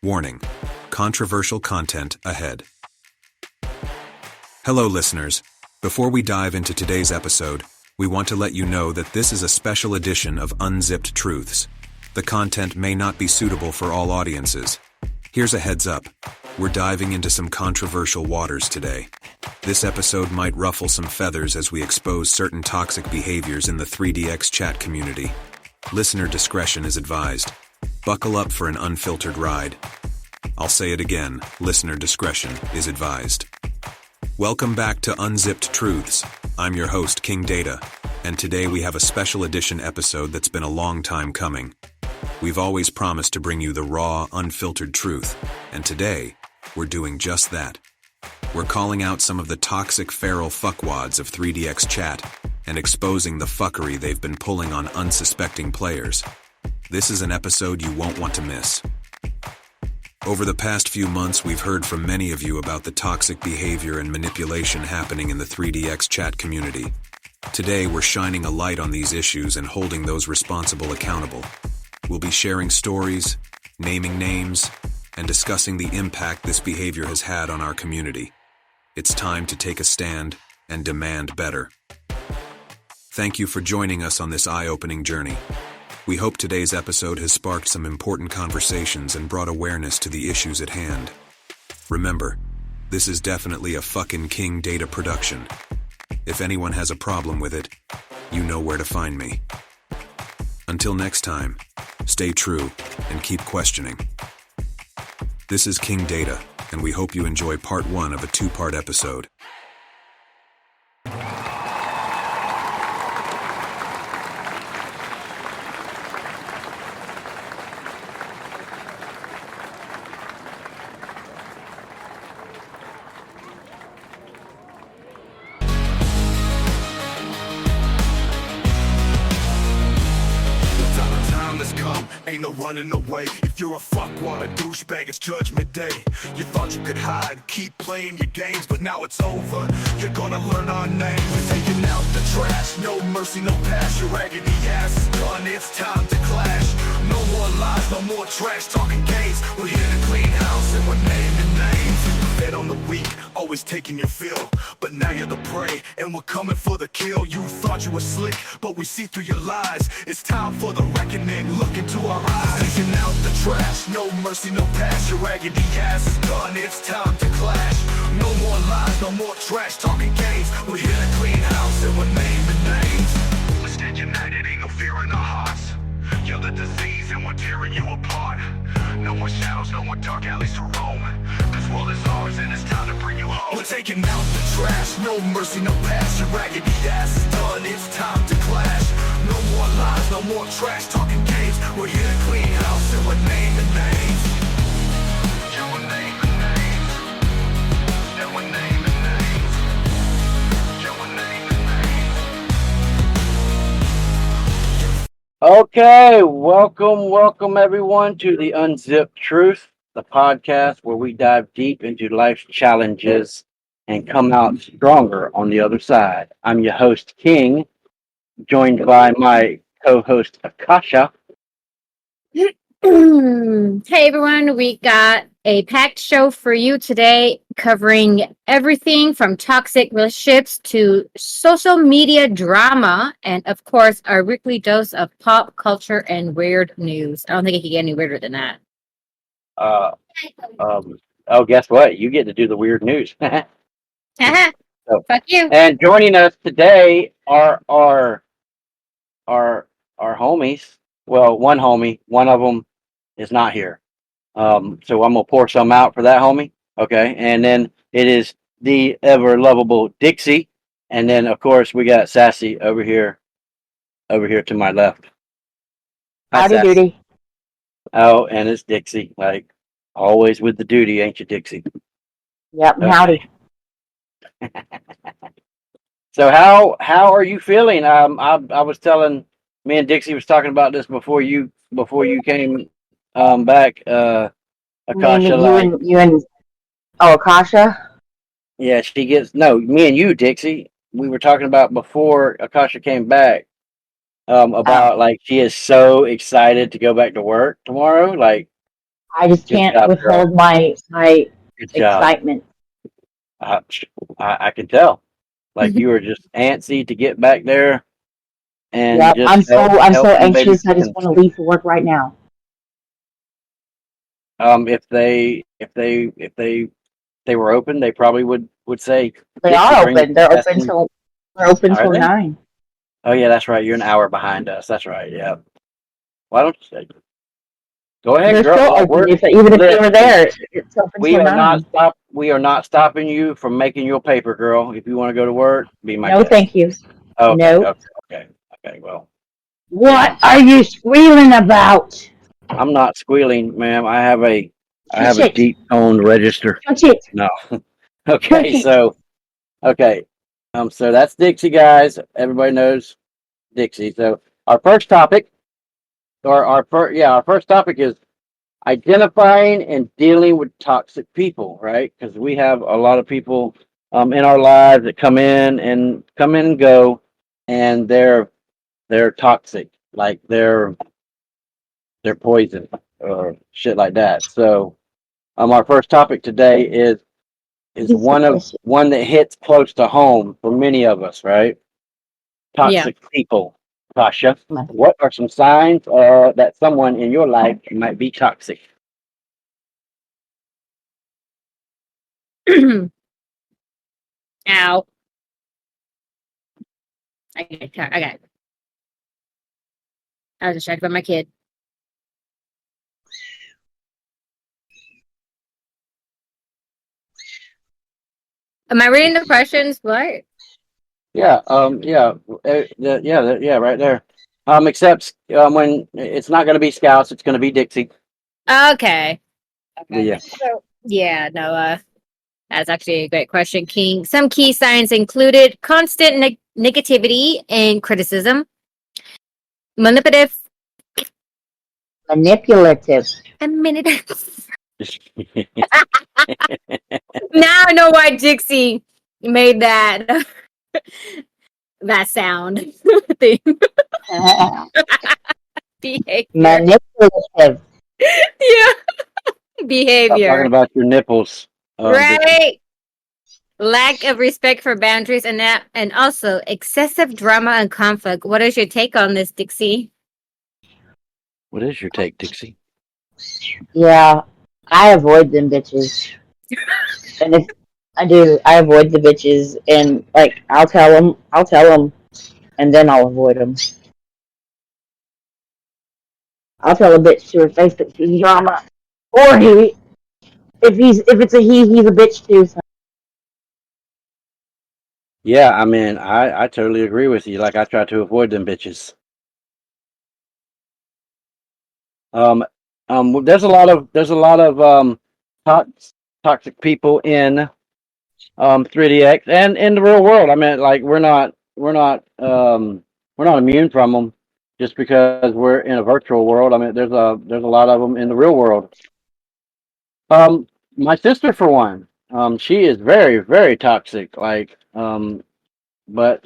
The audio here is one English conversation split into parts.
Warning: controversial content ahead. Hello, listeners. Before we dive into today's episode, we want to let you know that this is a special edition of Unzipped Truths. The content may not be suitable for all audiences. Here's a heads up. We're diving into some controversial waters today. This episode might ruffle some feathers as we expose certain toxic behaviors in the 3DX chat community. Listener discretion is advised. Buckle up for an unfiltered ride. I'll say it again, listener discretion is advised. Welcome back to Unzipped Truths. I'm your host, King Data, and today we have a special edition episode that's been a long time coming. We've always promised to bring you the raw, unfiltered truth, and today, we're doing just that. We're calling out some of the toxic feral fuckwads of 3DX chat and exposing the fuckery they've been pulling on unsuspecting players. This is an episode you won't want to miss. Over the past few months, we've heard from many of you about the toxic behavior and manipulation happening in the 3DX chat community. Today, we're shining a light on these issues and holding those responsible accountable. We'll be sharing stories, naming names, and discussing the impact this behavior has had on our community. It's time to take a stand and demand better. Thank you for joining us on this eye-opening journey. We hope today's episode has sparked some important conversations and brought awareness to the issues at hand. Remember, this is definitely a fucking King Data production. If anyone has a problem with it, you know where to find me. Until next time, stay true and keep questioning. This is King Data, and we hope you enjoy part 1 of a 2-part episode. Ain't no running away. If you're a fuckwad, a douchebag, it's judgment day. You thought you could hide, keep playing your games, but now it's over. You're gonna learn our name. We're taking out the trash, no mercy, no pass. Your raggedy ass is done, it's time to clash. No more lies, no more trash talking games. We're here to clean house and we're naming names. Fed on the weak, always taking your fill, but now you're the prey and we're coming for the kill. You thought you were slick, but we see through your lies. It's time for the reckoning, look into our eyes. Taking out the trash, no mercy, no pass. Your raggedy ass is done, it's time to clash. No more lies, no more trash talking games. We're here to clean house and we're naming names. We're stand united, ain't no fear in our hearts. You're the disease and we're tearing you apart. No more shadows, no more dark alleys to roam. This world is ours and it's time to bring you home. We're taking out the trash, no mercy, no pass. Your raggedy ass is done, it's time to clash. No more lies, no more trash talking games. We're here to clean house and we're naming names. Yeah, we're naming names. Yeah, we're naming names. Yeah, we're naming names. Okay, welcome everyone to the Unzipped Truth, the podcast where we dive deep into life's challenges and come out stronger on the other side. I'm your host, King, joined by my co-host, Akasha. Hey everyone, we got a packed show for you today covering everything from toxic relationships to social media drama and of course our weekly dose of pop culture and weird news. I don't think it can get any weirder than that. Guess what? You get to do the weird news. So, Fuck you. and joining us today are our homies. Well, one homie, one of them is not here. So I'm gonna pour some out for that homie. Okay, and then it is the ever lovable Dixie, and then of course we got Sassy over here to my left. Hi, Howdy Sassy. doody. Oh, and it's Dixie, like always with the duty, ain't you, Dixie? Yep, Okay. howdy. So how are you feeling? I was telling, me and Dixie was talking about this before you came back. Akasha, Akasha? yeah, she gets me and you, Dixie. We were talking about before Akasha came back. About like she is so excited to go back to work tomorrow. Like I just Good can't job, girl. withhold my Good job. excitement. Uh, I can tell. Like you were just antsy to get back there and Yep, just I'm help so them baby anxious. I just want chickens. to leave for work right now. If they were open, they probably would say, They Dixie, are bring the open. testing. They're open Are till they? 9. Oh yeah, that's right. You're an hour behind us. That's right. Yeah. Why don't you say? Go ahead, They're girl. still open. Even if they were Listen, there, it's open till 9. we are not stopping you from making your paper, girl. If you want to go to work, be my No, guest. thank you. Okay, No. okay, okay, okay. Well, What are you squealing about? I'm not squealing, ma'am. I have Touch a it. deep toned register. Touch it. No. Touch Okay, it. okay. So that's Dixie, guys. Everybody knows Dixie. So our first topic, our first topic is identifying and dealing with toxic people, right? Because we have a lot of people in our lives that come in and go, and they're toxic, like they're poison or shit like that. So our first topic today is It's delicious. one that hits close to home for many of us, right? Yeah. Toxic people. Kasha, what are some signs that someone in your life might be toxic? Ow. Okay. I was distracted by my kid. Am I reading the questions? What? Yeah, yeah, right there. Except when it's not going to be Scouts, it's going to be Dixie. Okay. Okay. Yeah. So yeah, no, that's actually a great question, King. Some key signs included constant negativity and criticism, manipulative, Manipulative. and manipulative. Now I know why Dixie made that that sound thing. Behavior. Manipulative. Yeah. Stop talking Behavior. about your nipples, Dixie. Right. Lack of respect for boundaries and also excessive drama and conflict. What is your take on this, Dixie? What is your take, Dixie? Yeah, I avoid them bitches. And if I do, I avoid the bitches. And, like, I'll tell them, and then I'll avoid them. I'll tell a bitch to her face that she's drama. Or if it's a he's a bitch too. So. Yeah, I mean, I totally agree with you. Like I try to avoid them bitches. Um, there's a lot of tox, toxic people in 3DX and in the real world. I mean, like we're not immune from them just because we're in a virtual world. I mean, there's a lot of them in the real world. Um, my sister for one, she is very very toxic. But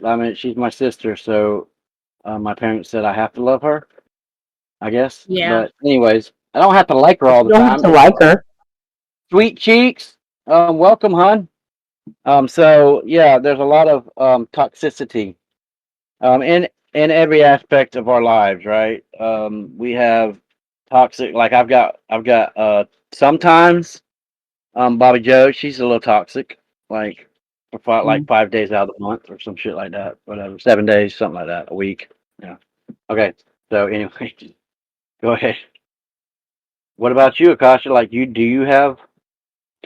I mean, she's my sister, so my parents said I have to love her, I guess. Yeah. But anyways, I don't have to like her all You the don't have time. to Just like her. sweet cheeks. Welcome, hun. So yeah, there's a lot of toxicity in every aspect of our lives, right? We have toxic. Like I've got sometimes Bobby Joe. She's a little toxic. Like like 5 days out of the month or some shit like that. Whatever, 7 days, something like that, a week. Yeah. Okay. So anyway, go ahead. What about you, Akasha? Like do you have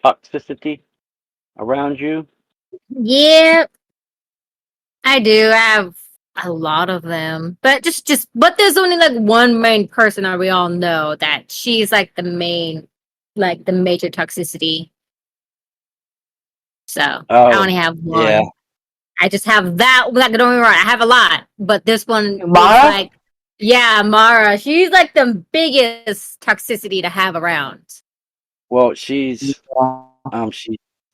toxicity around you? Yeah, I do. I have a lot of them. But but there's only like one main person that we all know that she's like the major toxicity. So I Oh, only have yeah. one. I just have that. Like, don't get me wrong, I have a lot, but this one is Mara? like, yeah, Mara. She's like the biggest toxicity to have around. Well, Yeah. she's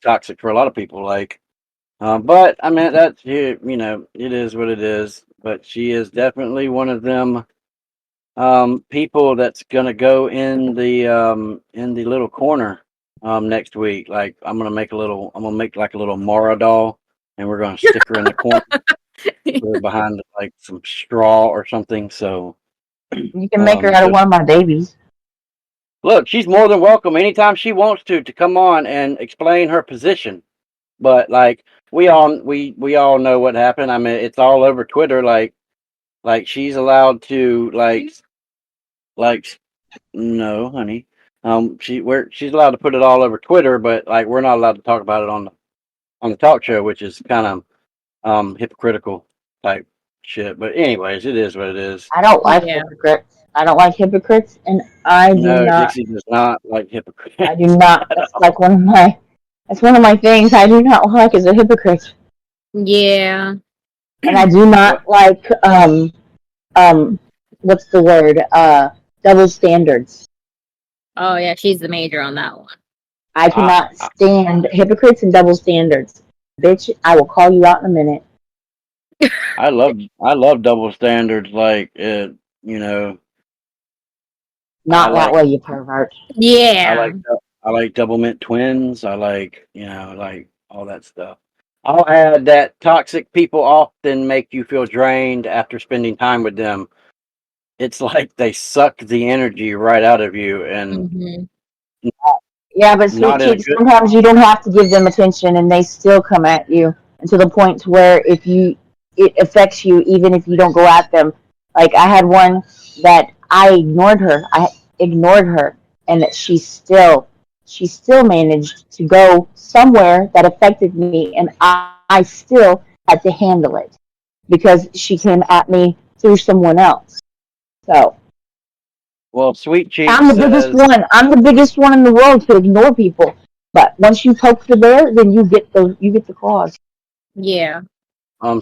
toxic for a lot of people. Like, but I mean that's you know it is what it is. But she is definitely one of them people that's gonna go in the little corner next week. Like I'm gonna make like a little Mara doll, and we're gonna stick her in the corner, put her behind like some straw or something. So You can make her out of so one of my babies. look, she's more than welcome anytime she wants to come on and explain her position. But like we all know what happened. I mean, it's all over Twitter. Like she's allowed to like no, honey. She's allowed to put it all over Twitter, but like we're not allowed to talk about it on the talk show, which is kind of hypocritical type shit. But anyways, it is what it is. I don't like Yeah. hypocrites. I don't like hypocrites, and I do No, not. Dixie does not like hypocrites. I do not. at That's all. like one of my. That's one of my things. I do not like is a hypocrite, Yeah. and I do Well, not like what's the word? Double standards. Oh yeah, she's the major on that one. I I, cannot stand hypocrites and double standards. Bitch, I will call you out in a minute. I love double standards. Like you know, I Not that like way, you pervert. I Yeah. like I like double mint twins. I like like all that stuff. I'll add that toxic people often make you feel drained after spending time with them. It's like they suck the energy right out of you, and Hmm. Yeah, but sweet not in a cheeks, good. sometimes you don't have to give them attention and they still come at you. And to the point to where it affects you even if you don't go at them. Like I had one that I ignored her. I ignored her and that she still managed to go somewhere that affected me and I still had to handle it because she came at me through someone else. So Well, Sweet Cheek I'm the biggest says. one. I'm the biggest one in the world to ignore people. But once you poke the bear, then you get the claws. Yeah.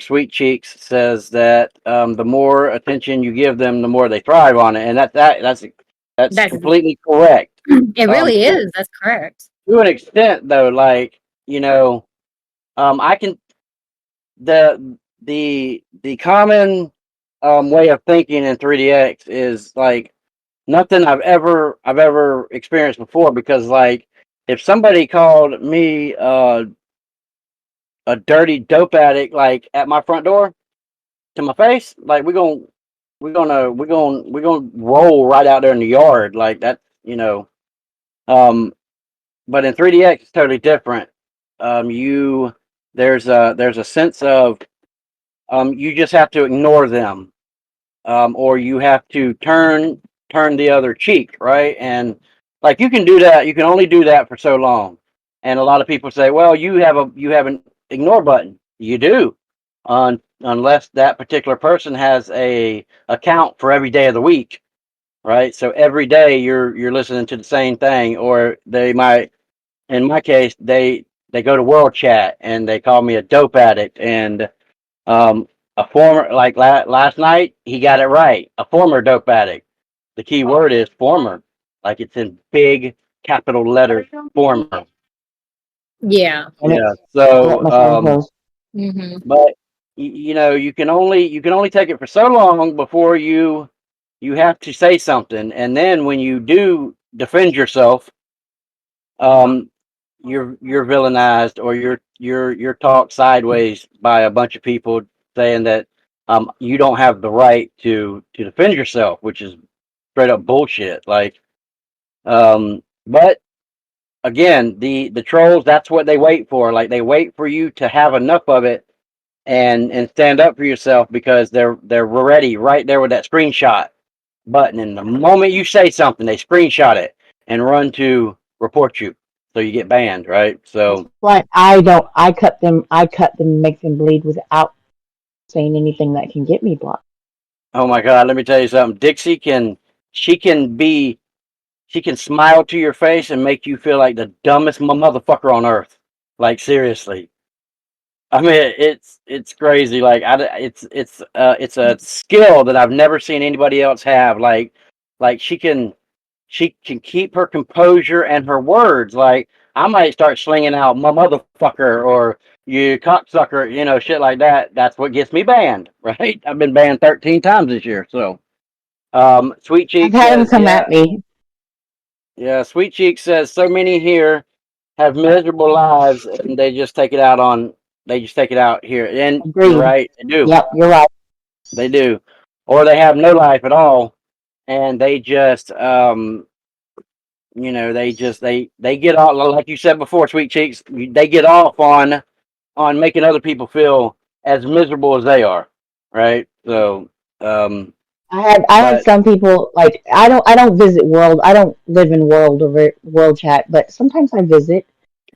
Sweet Cheeks says that the more attention you give them, the more they thrive on it, and that's That's completely correct. it Um, really to, is. That's correct. to an extent, though, like I can the common way of thinking in 3DX is like nothing I've ever experienced before because like if somebody called me a dirty dope addict like at my front door to my face, like we're gonna roll right out there in the yard like that. Um, but in 3DX it's totally different. You there's a sense of you just have to ignore them, or you have to turn the other cheek, right? And like you can do that, you can only do that for so long. And a lot of people say, well, you have an ignore button. You do, unless that particular person has a account for every day of the week, right? So every day you're listening to the same thing, or they might, in my case, they go to World Chat and they call me a dope addict and a former, like last night, he got it right. A former dope addict. The key word is former, like it's in big capital letters. Former. Yeah. And Yeah. I'll let So, my phone close. Hmm. but you can only take it for so long before you have to say something, and then when you do defend yourself, um, you're villainized or you're talked sideways by a bunch of people saying that you don't have the right to defend yourself, which is straight up bullshit. Like, but again, the trolls, that's what they wait for. Like they wait for you to have enough of it and stand up for yourself because they're ready right there with that screenshot button. And the moment you say something, they screenshot it and run to report you, so you get banned, right? That's So, why I don't. I cut them, make them bleed without saying anything that can get me blocked. oh my God, let me tell you something. Dixie she can be, she can smile to your face and make you feel like the dumbest motherfucker on earth. Like seriously. I mean, it's crazy. Like it's a skill that I've never seen anybody else have. Like she can keep her composure and her words. Like I might start slinging out my motherfucker or you cocksucker, shit like that. That's what gets me banned, right? I've been banned 13 times this year. So, Sweet I've Cheek had them says, come at me. yeah. Sweet Cheek says, so many here have miserable lives, and they just take it out here. And you're Agreed. right, they do, Yep, you're right. they do, or they have no life at all, and they just, they get off, like you said before, Sweet Cheeks, they get off on making other people feel as miserable as they are, right? So, um, I had but some people like I don't visit World. I don't live in World over World Chat, but sometimes I visit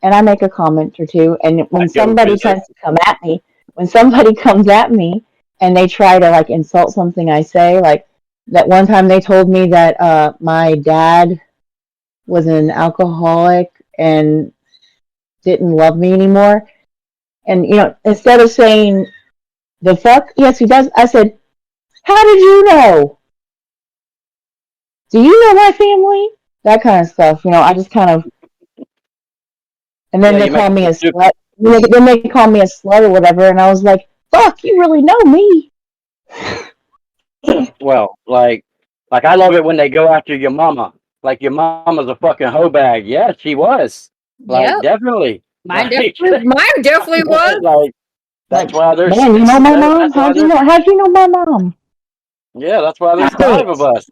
and I make a comment or two. And I when go somebody visit. tries to come at me, when somebody comes at me and they try to like insult something I say, like that one time they told me that my dad was an alcoholic and didn't love me anymore. And instead of saying the fuck, yes he does, I said, how did you know? Do you know my family? That kind of stuff. I just kind of, and then Yeah, they you make call me them a stupid. slut. Then they call me a slut or whatever, and I was like, fuck, you really know me. Well, like I love it when they go after your mama. Like your mama's a fucking hoe bag. Yeah, she was. Like Yep. definitely. Like, Mine definitely was. like that's Like, why there's man, you know my mom? that's why there's How'd you know my mom? yeah, that's why there's five of Bitch. us.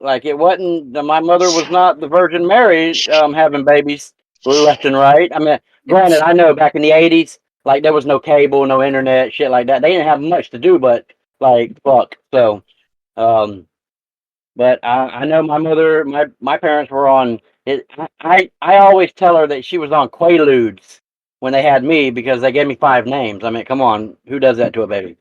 Like it wasn't my mother was not the Virgin Mary having babies left and right. I mean, granted, I know back in the '80s, like there was no cable, no internet, shit like that. They didn't have much to do, but like fuck. So, um, but I know my mother, my parents were on it. I always tell her that she was on Quaaludes when they had me because they gave me five names. I mean, come on, who does that to a baby?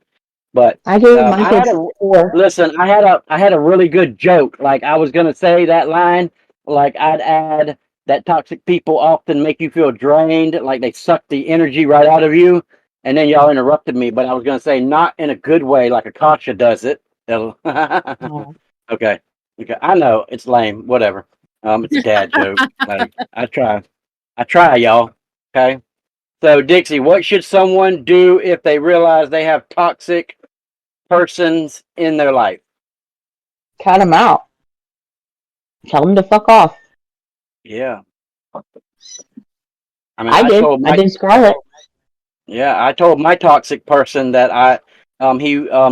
But I gave my I had kids a 4. listen. I had a really good joke. Like I was gonna say that line. Like I'd add that toxic people often make you feel drained, like they suck the energy right out of you. And then y'all interrupted me. But I was gonna say not in a good way, like Akasha does it. Oh. Okay. Okay. I know it's lame. Whatever. It's a dad joke. Like I try, y'all. Okay. So Dixie, what should someone do if they realize they have toxic persons in their life? Cut them out. Tell them to fuck off. Yeah. I mean, I did. I did Scarlet. I told my toxic person that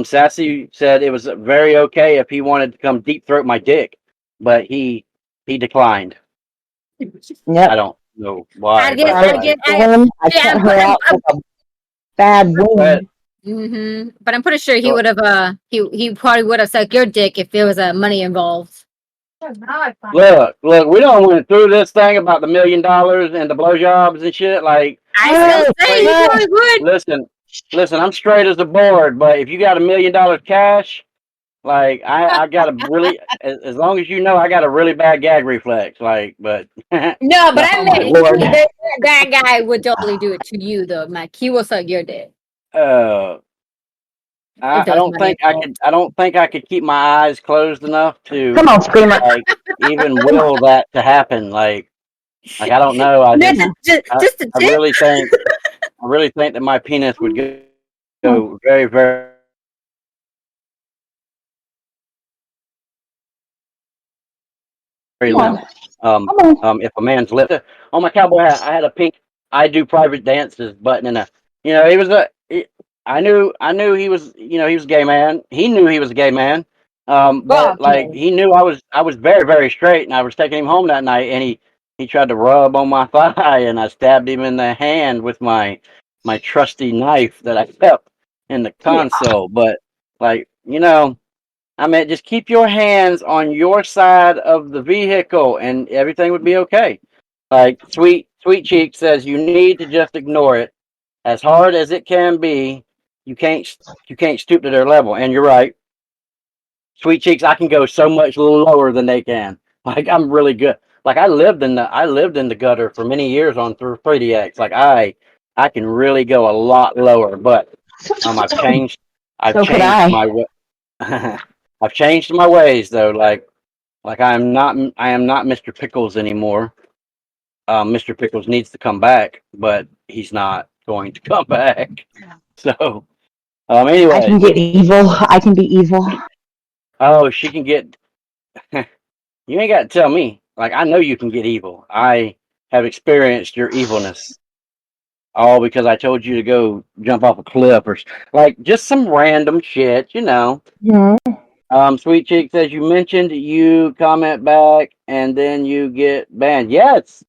Sassy said it was very okay if he wanted to come deep throat my dick, but he declined. I Yep. don't know why, I guess, but I Scarlet guess, like, Storm. I yeah, cut her out with a bad but wound. but I'm pretty sure he so, would have, he probably would have sucked your dick if there was money involved. look, we don't went through this thing about the $1 million and the blowjobs and shit. Like, I was Hey, gonna say he hey. probably would. listen, I'm straight as a board, but if you got $1 million cash, like I got a really, as long as you know, I got a really bad gag reflex. Like, but No, but knock I Oh on my meant wood. lord. that guy would totally do it to you though. Like he will suck your dick Uh, if there I was don't money think I involved. could. I don't think I could keep my eyes closed enough to Come on, Screamer. like even will that to happen. Like I don't know. No, just a I tip. really think that my penis would Come go very, very on. limp. Come on. If a man's lip on my cowboy hat, I had a pink "I do private dances" button and he was I knew he was, he was a gay man. He knew he was a gay man. But like Okay. he knew I was very, very straight, and I was taking him home that night, and he tried to rub on my thigh, and I stabbed him in the hand with my trusty knife that I kept in the Yeah. console. But like, I mean, just keep your hands on your side of the vehicle and everything would be okay. Like Sweet Cheek says, you need to just ignore it. As hard as it can be, you can't you can't stoop to their level. And you're right. Sweet Cheeks, I can go so much lower than they can. Like I'm really good. Like I lived in the gutter for many years on through 3DX. Like I can really go a lot lower, but I've changed I've So could changed I. my I've changed my ways though. Like I am not Mr. Pickles anymore. Mr. Pickles needs to come back, but he's not going to come back. So I can anyways, get evil. I can be evil. Oh, she can get. You ain't got to tell me. Like, I know you can get evil. I have experienced your evilness. All because I told you to go jump off a cliff or like just some random shit, you know. Mhm. Sweet Cheek says you mentioned you comment back and then you get banned. Yes,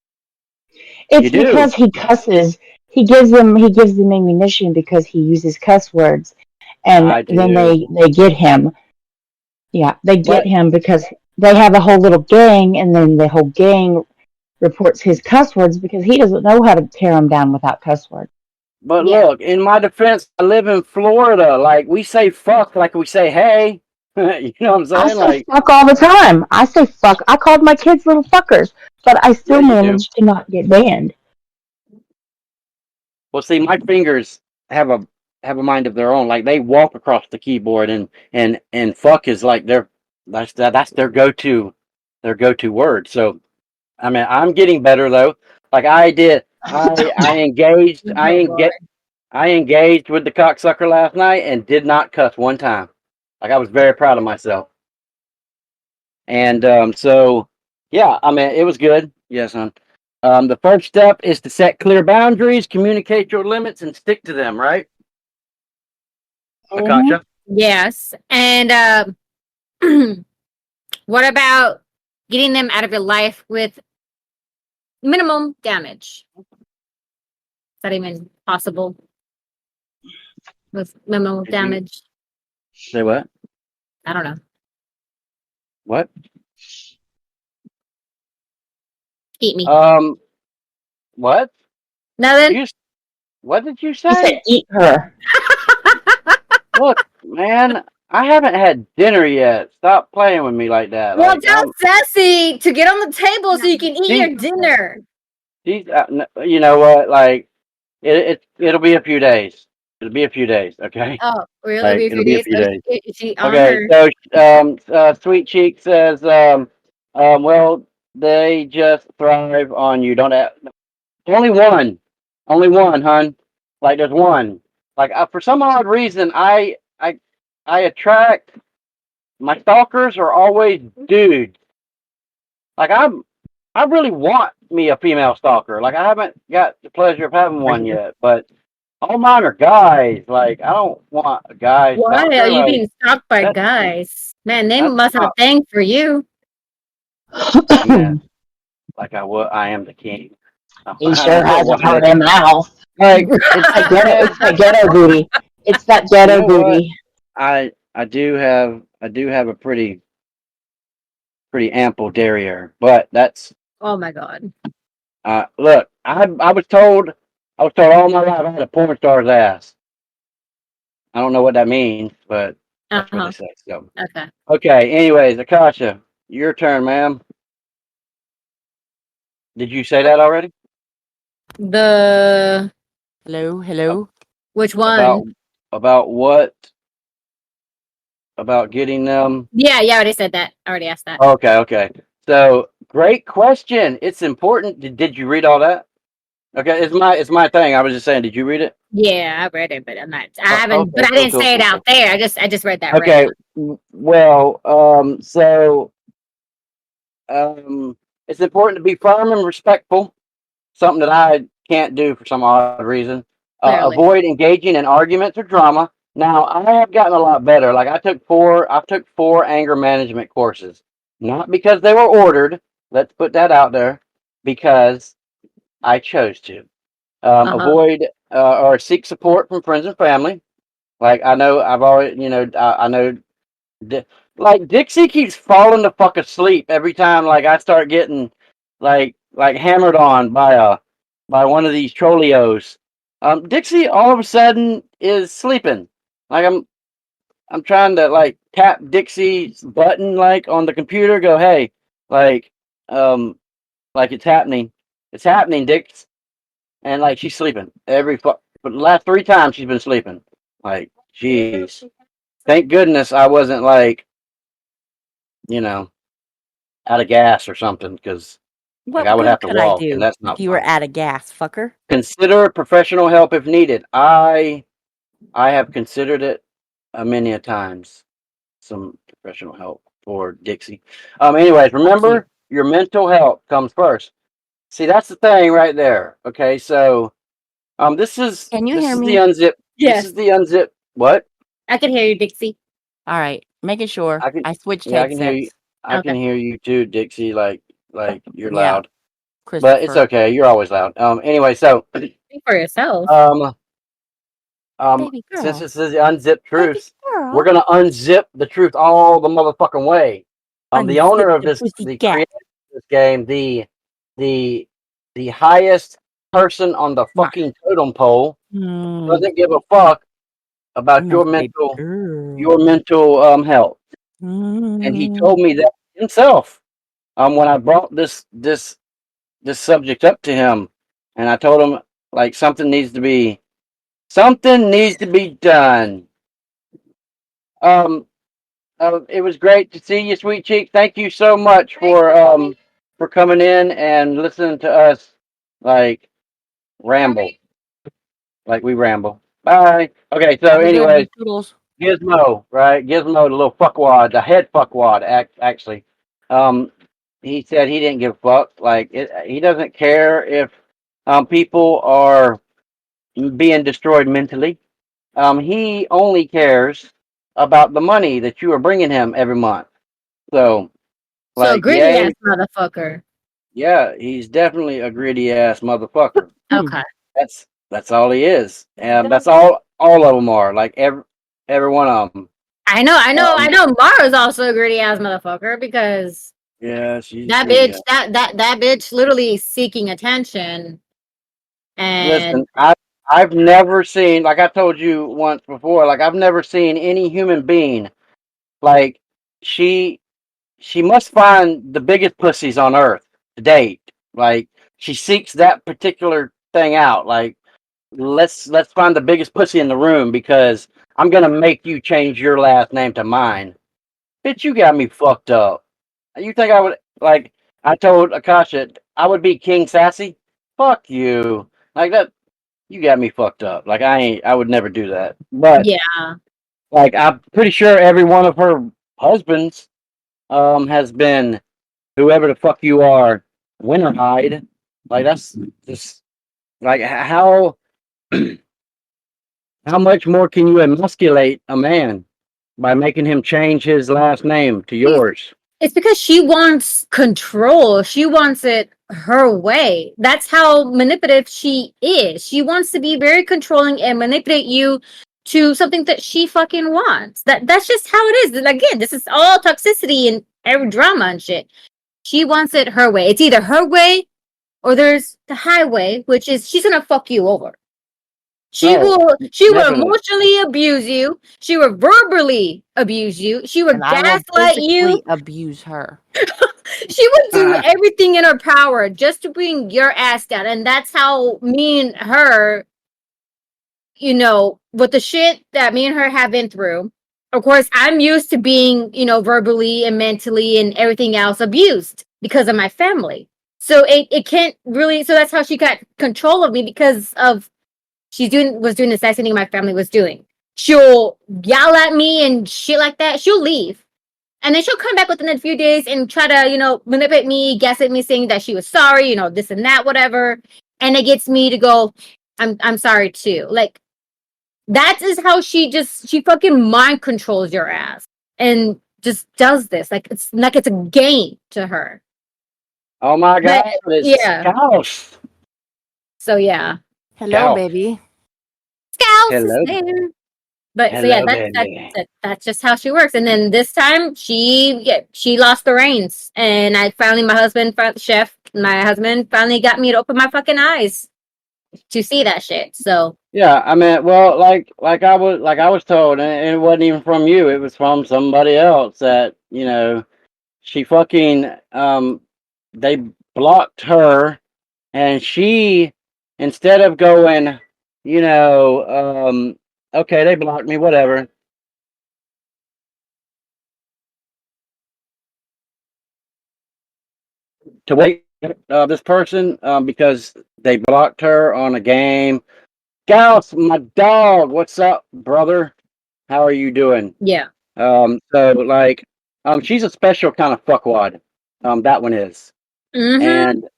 you It's do. because he cusses. He gives them ammunition because he uses cuss words, and I then do. they get him. Yeah, they get But him because they have a whole little gang, and then the whole gang reports his cuss words because he doesn't know how to tear them down without cuss words. Yeah. look, in my defense, I live in Florida. Like we say fuck like we say hey. You know what I'm I saying? say Like, fuck all the time. I say fuck. I called my kids little fuckers, but I yeah, still you do. managed to not get banned. Well, see, my fingers have a mind of their own. Like they walk across the keyboard, and fuck is like that's their go to word. So I mean, I'm getting better though. Like I did, Oh Lord. I engaged with the cocksucker last night and did not cuss one time. Like I was very proud of myself. And so yeah, I mean, it was good. Yes, son. The first step is to set clear boundaries, communicate your limits, and stick to them. Right, Hmm. Akasha? Yes. And what about getting them out of your life with minimum damage? Is that even possible with minimal Did you damage? say what? I don't know. What? Eat me. Um, what? Nothing. You? What did you He said, say? "Eat her." Look, man, I haven't had dinner yet. Stop playing with me like that. Well, Like tell Sassy to get on the table so you can eat she, your dinner. you know what? Like it'll be a few days. It'll be a few days. Okay. Oh, really? It'll Like be a it'll few be a days. few days. She on Okay. her. So Sweet Cheek says well, they just thrive on you. Don't have, only one, only one, hun. Like there's one. Like for some odd reason, I attract my stalkers are always dudes. Like I really want me a female stalker. Like I haven't got the pleasure of having one yet, but all mine are guys. Like I don't want a guy Why are stalker. you Like being stalked by that guys? Man, they that's must have a not. thing for you. I mean, like I am the king. He I sure don't know has a what it. heart in mouth. Like That ghetto. It's that ghetto booty. It's that you ghetto know what? booty. I do have a pretty ample derriere, but that's Oh my god. look. I was told all my life I had a porn star's ass. I don't know what that means, but that's what they Uh-huh. say. So Okay. okay. Anyways, Akasha, your turn, ma'am. Did you say that already? The Hello, A- hello. which About one? what? About getting them? Yeah, I already said that. I already asked that. Okay, okay. So great question. It's important. Did you read all that? Okay, it's my thing. I was just saying. Did you read it? Yeah, I read it, but I'm not. I haven't. Okay, But I cool, didn't cool, say it cool, out cool. there. I just read that right Okay. now. Well, it's important to be firm and respectful. Something that I can't do for some odd reason. Clearly. Avoid engaging in arguments or drama. Now, I have gotten a lot better. Like I took four anger management courses, not because they were ordered. Let's put that out there, because I chose to. Uh huh. Avoid or seek support from friends and family. Like I know I've always, I know, Di- like Dixie keeps falling the fuck asleep every time. Like I start getting like hammered on by one of these trolleos. Dixie all of a sudden is sleeping. Like I'm trying to like tap Dixie's button like on the computer. Go hey, like like it's happening, Dix, and like she's sleeping for the last three times she's been sleeping. Like jeez, thank goodness I wasn't like you know out of gas or something because like I What would good have to could I walk and do that's if not you were fun. out of gas, fucker? Consider professional help if needed. I have considered it a many a times. some professional help for Dixie. Anyways, remember your mental health comes first. See, that's the thing right there. Okay, so this is Can you this hear is me? the unzip. This Yes, is the unzip. What? I can hear you, Dixie. All right, making sure. I can. I switched Yeah, I can hear you. headsets. I can Okay. hear you too, Dixie. Like you're Yeah, loud, but it's Christopher. okay. You're always loud. Anyway, so Speak for yourself. um Baby since girl. this is the unzip Baby truths, we're girl. gonna unzip the truth all the motherfucking way. The Unzip owner of the this, pussy the cat. creator of this game, the the highest person on the Mwah. fucking totem pole Mm, doesn't give a fuck about I'm a your baby girl. mental health, and he Mm. told me that himself. When I brought this subject up to him, and I told him like something needs to be done. Um, it was great to see you, sweet cheek. Thank you so much for coming in and listening to us like ramble, like we ramble. Bye. Okay, so Have a good anyways, one, Toodles. Gizmo, right? Gizmo, the little fuckwad, the head fuckwad, actually. Um, he said he didn't give a fuck. He doesn't care if people are being destroyed mentally. He only cares about the money that you are bringing him every month. So, So like, greedy ass yay, motherfucker. yeah, he's definitely a gritty ass motherfucker. Hmm. Okay. That's all he is, and that's all of them are. Like every one of them. I know Mara's also a greedy ass motherfucker because Yeah, she's that greedy. bitch, that bitch literally seeking attention and Listen, I've never seen, like I told you once before, like I've never seen any human being like she she must find the biggest pussies on earth to date. Like she seeks that particular thing out. Like let's find the biggest pussy in the room because I'm gonna make you change your last name to mine. Bitch, you got me fucked up. You think I would like? I told Akasha I would be King Sassy. Fuck you. Like that. You got me fucked up. Like I would never do that. But yeah. like I'm pretty sure every one of her husbands has been whoever the fuck you are, Winterhide. Like that's just like how much more can you emasculate a man by making him change his last name to yours? It's because she wants control. She wants it her way. That's how manipulative she is. She wants to be very controlling and manipulate you to something that she fucking wants. That's just how it is. And again, this is all toxicity and every drama and shit. She wants it her way. It's either her way or there's the highway, which is she's gonna fuck you over. No, She will definitely. emotionally abuse you. She will verbally abuse you. She will And I will gaslight you. physically abuse her. She would do everything in her power just to bring your ass down. And that's how me and her, with the shit that me and her have been through. Of course, I'm used to being, verbally and mentally and everything else abused because of my family. So it can't really, so that's how she got control of me because of was doing the same thing my family was doing. She'll yell at me and shit like that. She'll leave. And then she'll come back within a few days and try to, manipulate me, guess at me, saying that she was sorry, this and that, whatever. And it gets me to go, I'm sorry too. Like that is how she fucking mind controls your ass and just does this. Like it's a game to her. Oh my But God, it's yeah. Scouse. So yeah. Hello, Scouse. baby. Scouse is Hello, there. But so yeah, hello, baby. that's just how she works. And then this time she lost the reins, and my husband finally got me to open my fucking eyes to see that shit. So Yeah, I mean, well, like I was told, and it wasn't even from you. It was from somebody else that she fucking they blocked her, and she instead of going, okay, they blocked me, whatever. To wait this person because they blocked her on a game. Gauss, my dog, what's up, brother? How are you doing? yeah, So like, she's a special kind of fuckwad. That one is, Mm-hmm.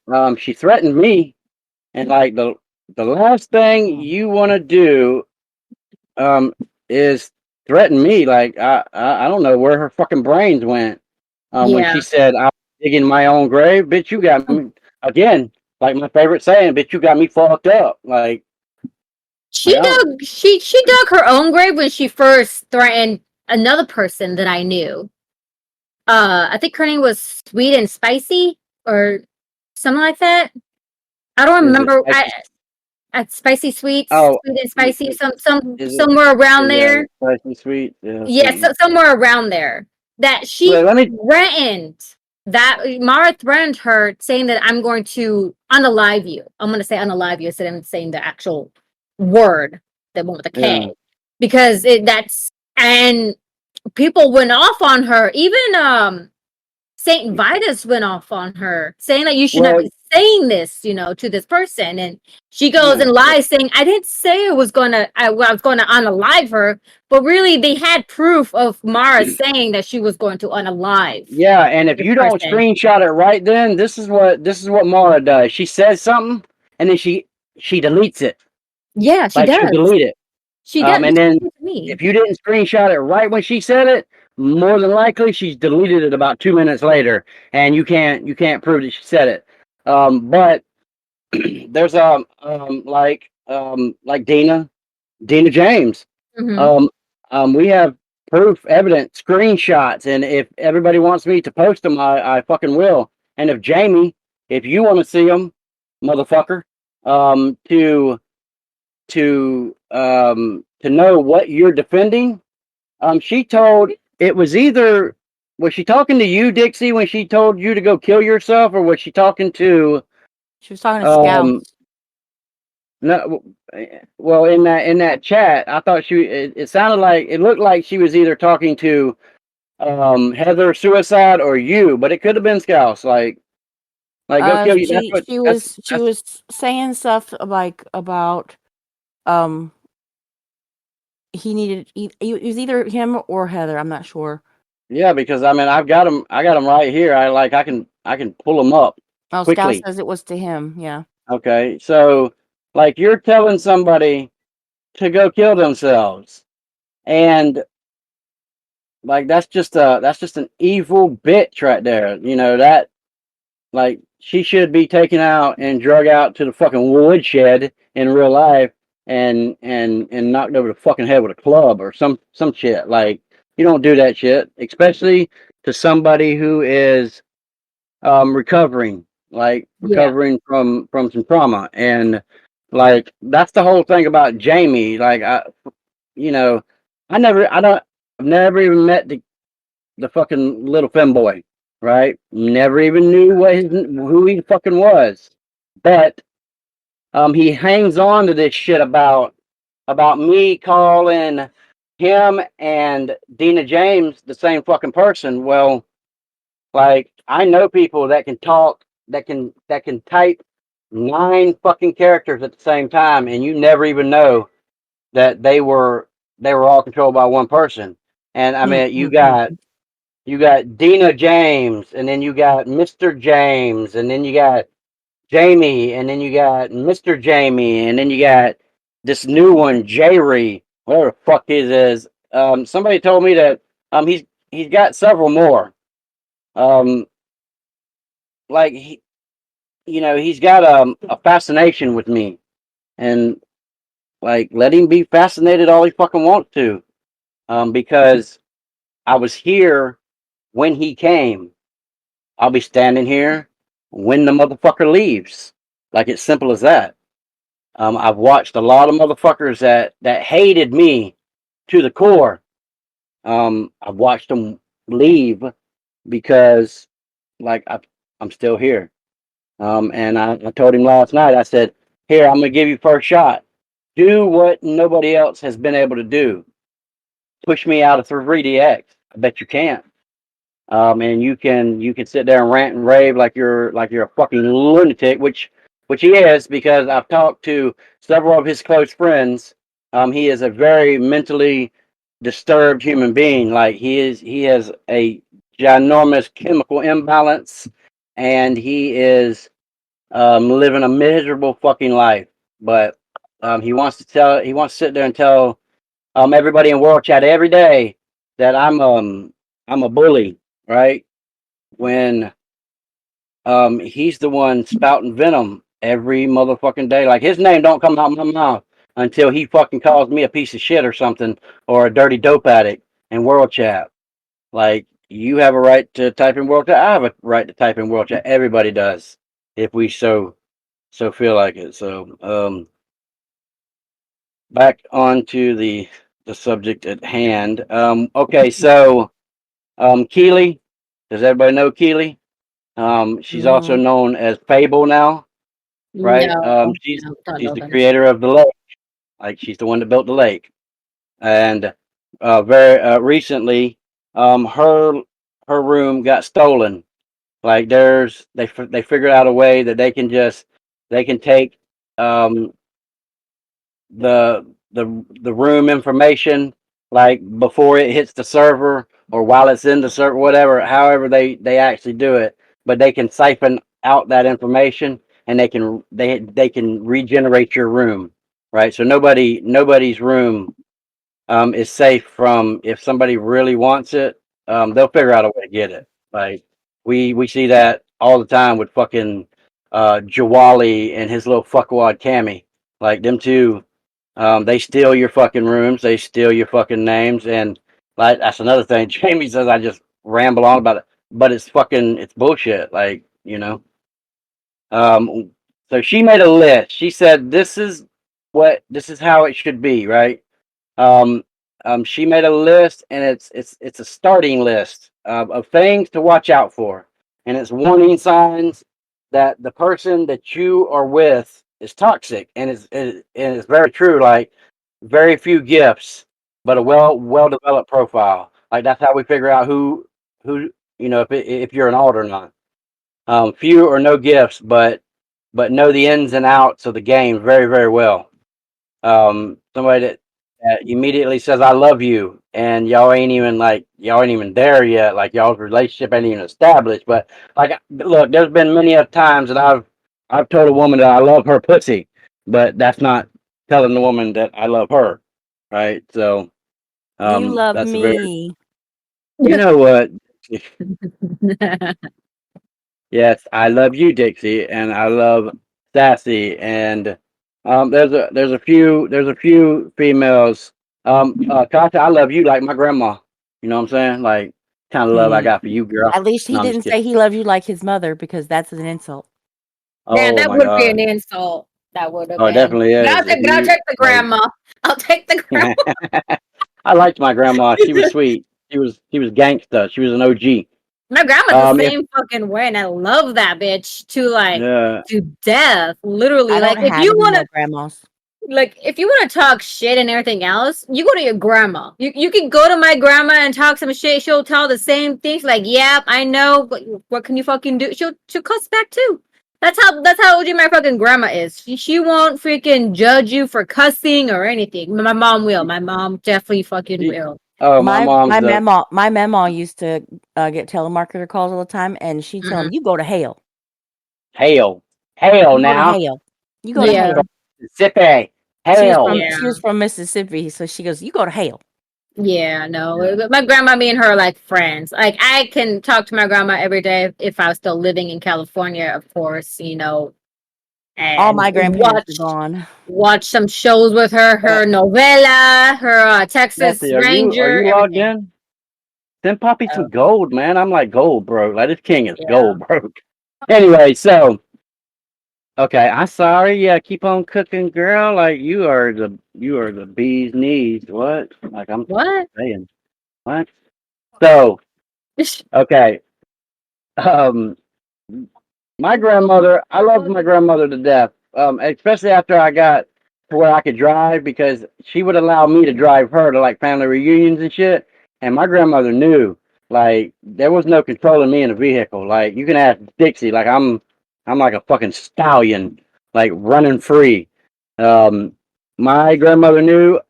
and she threatened me, and like the last thing you want to do, is threaten me. Like I don't know where her fucking brains went. When she Yeah. said I'm digging my own grave, bitch, you got me again. Like my favorite saying, bitch, you got me fucked up. Like I don't. She dug her own grave when she first threatened another person that I knew. I think her name was Sweet and Spicy or something like that. I don't Is it remember. spicy? At Spicy Sweets, Oh, Sweet and y- Spicy, y- is it? somewhere around Yeah, there. spicy sweet. Yeah, Yes, something. somewhere around there. That she Wait, let me. threatened that Mara threatened her, saying that I'm going to unalive you. I'm going to say unalive you instead of saying the actual word that went with a Yeah. K, because that's and people went off on her. Even Saint Vitus went off on her, saying that you should not Well, be saying this, to this person. And she goes yeah. and lies, saying, "I didn't say I was going to unalive her," but really, they had proof of Mara saying that she was going to unalive Yeah, and if the you don't person. screenshot it right then, this is what Mara does. She says something and then she deletes it. Yeah, she Like she'll does. delete it. She does. And She then did it to me. if you didn't screenshot it right when she said it, more than likely she's deleted it about 2 minutes later, and you can't prove that she said it. But there's like Dina James. Hmm. Um, we have proof, evidence, screenshots, and if everybody wants me to post them, I fucking will. And if Jamie, if you want to see them, motherfucker, um, to to know what you're defending, she told it was either was she talking to you, Dixie, when she told you to go kill yourself, or was she talking to She was talking to um Scouts. no, well, in that chat, I thought it sounded like it looked like she was either talking to Heather Suicide or you, but it could have been Scouse. Like go kill you. That's She what she that's was she that's was saying stuff like about um it was either him or Heather. I'm not sure. yeah. Because I mean, I got him right here. I can pull them up Oh, Scout quickly. says it was to him. Yeah. Okay, so like you're telling somebody to go kill themselves, and like that's just an evil bitch right there. You know that. Like she should be taken out and drug out to the fucking woodshed in real life and knocked over the fucking head with a club or some shit. Like you don't do that shit, especially to somebody who is recovering, like Yeah. recovering from some trauma. And like that's the whole thing about Jamie. Like you know, I've never even met the fucking little femboy, right? Never even knew who he fucking was. But he hangs on to this shit about me calling him and Dina James the same fucking person. Well, like I know people that can talk, that can type 9 fucking characters at the same time, and you never even know that they were all controlled by one person. And I mean, you got Mm-mm-mm. you got Dina James, and then you got Mr. James, and then you got Jamie, and then you got Mr. Jamie, and then you got this new one, Jerry, whatever the fuck his is. Somebody told me that he's got several more. Um, like he's got a fascination with me, and like let him be fascinated all he fucking wants to. Because I was here when he came. I'll be standing here when the motherfucker leaves. Like it's simple as that. I've watched a lot of motherfuckers that hated me to the core. I've watched them leave because like I'm still here. And I told him last night. I said, "Here, I'm gonna give you first shot. Do what nobody else has been able to do. Push me out of 3DX. I bet you can't." And you can sit there and rant and rave like you're a fucking lunatic, which he is because I've talked to several of his close friends. He is a very mentally disturbed human being. Like he has a ginormous chemical imbalance, and he is living a miserable fucking life. But he wants to sit there and tell everybody in World Chat every day that I'm a bully, right? When he's the one spouting venom every motherfucking day. Like his name don't come out my mouth until he fucking calls me a piece of shit or something or a dirty dope addict in World Chat. Like you have a right to type in World Chat. I have a right to type in World Chat. Everybody does if we so feel like it. So back onto the subject at hand. Okay, so Keely. Does everybody know Keely? She's also No. known as Fable now, right? No, She's no, don't she's know the them. creator of the lake. Like she's the one that built the lake. And very recently, her room got stolen. Like they figured out a way that they can take um the room information like before it hits the server or while it's in the server, whatever, however they actually do it, but they can siphon out that information and they can regenerate your room, right? So nobody's room is safe from if somebody really wants it, they'll figure out a way to get it. Like we see that all the time with fucking Jawali and his little fuckwad Cammy. Like them two, they steal your fucking rooms, they steal your fucking names, and like that's another thing. Jamie says I just ramble on about it, but it's bullshit. Like you know, um, so she made a list. She said this is how it should be, right? Um, she made a list, and it's a starting list of things to watch out for, and it's warning signs that the person that you are with is toxic, and it's very true. Like very few gifts, but a well developed profile. Like that's how we figure out who if you're an alt or not. Few or no gifts, but know the ins and outs of the game very well. Somebody that immediately says I love you, and y'all ain't even there yet. Like y'all's relationship ain't even established. But like, look, there's been many of times that I've told a woman that I love her pussy, but that's not telling the woman that I love her, right? So You love that's a very me. you know what. Yes, I love you, Dixie, and I love Sassy, and there's a few females. Kasha, I love you like my grandma. You know what I'm saying? Like kind of love I Mm. got for you, girl. At least he No, I'm just didn't say kidding. he loved you like his mother because that's an insult. Yeah, Oh that my would be an God. insult. That would have Oh, it been. definitely is. If But I'll you take the like, grandma. I'll take the grandma. I liked my grandma. She was sweet. She was gangsta. She was an OG. My grandma's the If same fucking way, and I love that bitch yeah, to death. Literally, I don't like if have you any wanna more grandmas. if you wanna talk shit and everything else, you go to your grandma. You can go to my grandma and talk some shit. She'll tell the same things. Like, yeah, I know. What can you fucking do? She'll cuss back too. That's how OG my fucking grandma is. She won't freaking judge you for cussing or anything. My mom will. My mom definitely fucking she, will. oh, my My mom's my the mama my mama used to get telemarketer calls all the time, and she'd tell him, Mhm. "You go to hell. hail, hail You go to now, hell. You go to Yeah, hell." Mississippi, hail. yeah. She was from Mississippi, so she goes, "You go to hell." Yeah, no. Yeah. But my grandma, me and her are like friends. Like I can talk to my grandma every day if I was still living in California, of course, All and my grandparents are gone. watch some shows with her, Uh, her novela, her Texas Nancy, are Ranger, you logged everything. in? Send Poppy So some gold, man. I'm like gold, bro. Like this king is yeah. gold, bro. Anyway, so okay, I'm sorry. Yeah, keep on cooking, girl. Like you are the bee's knees. What? Like I'm What? saying. What? So okay. Um, my grandmother, I loved my grandmother to death. Especially after I got to where I could drive because she would allow me to drive her to like family reunions and shit. And my grandmother knew like there was no controlling me in a vehicle. Like you can ask Dixie, like I'm like a fucking stallion, like running free. Um, my grandmother knew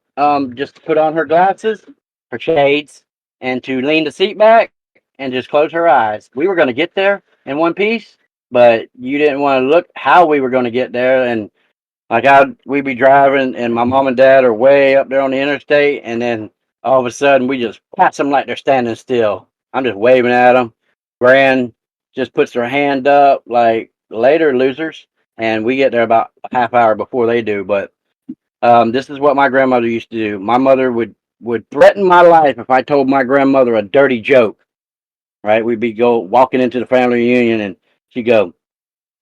just to put on her glasses her shades, and to lean the seat back and just close her eyes. We were going to get there in one piece, but you didn't want to look how we were going to get there. And like we'd be driving, and my mom and dad are way up there on the interstate, and then all of a sudden we just pass them like they're standing still. I'm just waving at them. Gran just puts her hand up like later, losers, and we get there about a half hour before they do. But this is what my grandmother used to do. My mother would threaten my life if I told my grandmother a dirty joke. Right? We'd be walking into the family reunion, and she'd go,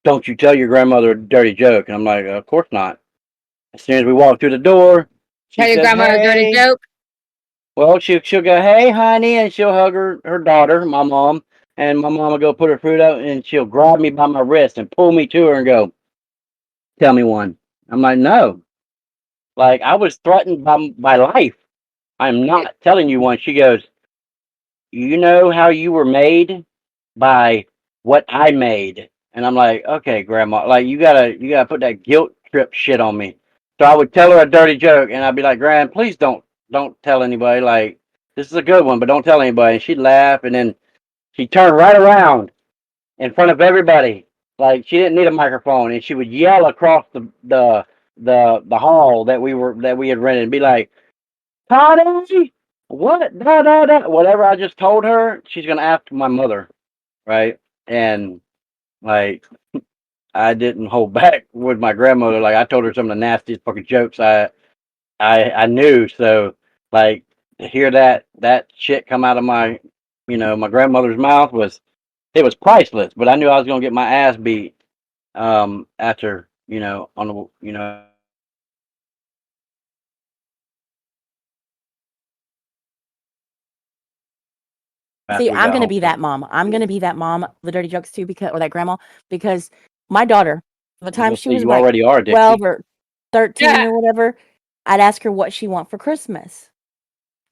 "Don't you tell your grandmother a dirty joke." And I'm like, "Of course not." As soon as we walk through the door, she Tell your says, grandma a dirty "Hey." joke. Well, she'll go, "Hey, honey," and she'll hug her daughter, my mom, and my mom will go put her food up, and she'll grab me by my wrist and pull me to her and go, "Tell me one." I'm like, "No." Like, I was threatened by life. I'm not telling you one. She goes, "You know how you were made? By what I made." And I'm like, "Okay, grandma, like you gotta put that guilt trip shit on me." So I would tell her a dirty joke, and I'd be like, "Gran, please don't tell anybody. Like, this is a good one, but don't tell anybody." And she'd laugh, and then she'd turn right around in front of everybody. Like, she didn't need a microphone, and she would yell across the hall that we had rented and be like, "Toddy, what da da da," whatever I just told her, she's gonna ask my mother, right? And like, I didn't hold back with my grandmother. Like, I told her some of the nastiest fucking jokes I knew. So like, to hear that shit come out of my grandmother's mouth was priceless. But I knew I was gonna get my ass beat after on the See, after we I'm got gonna home. be that mom. I'm gonna be that mom, the dirty jokes too, because or that grandma, because my daughter, by the time Well, she see, was you like already are, 12 Dixie. or 13 Yeah. or whatever, I'd ask her what she want for Christmas,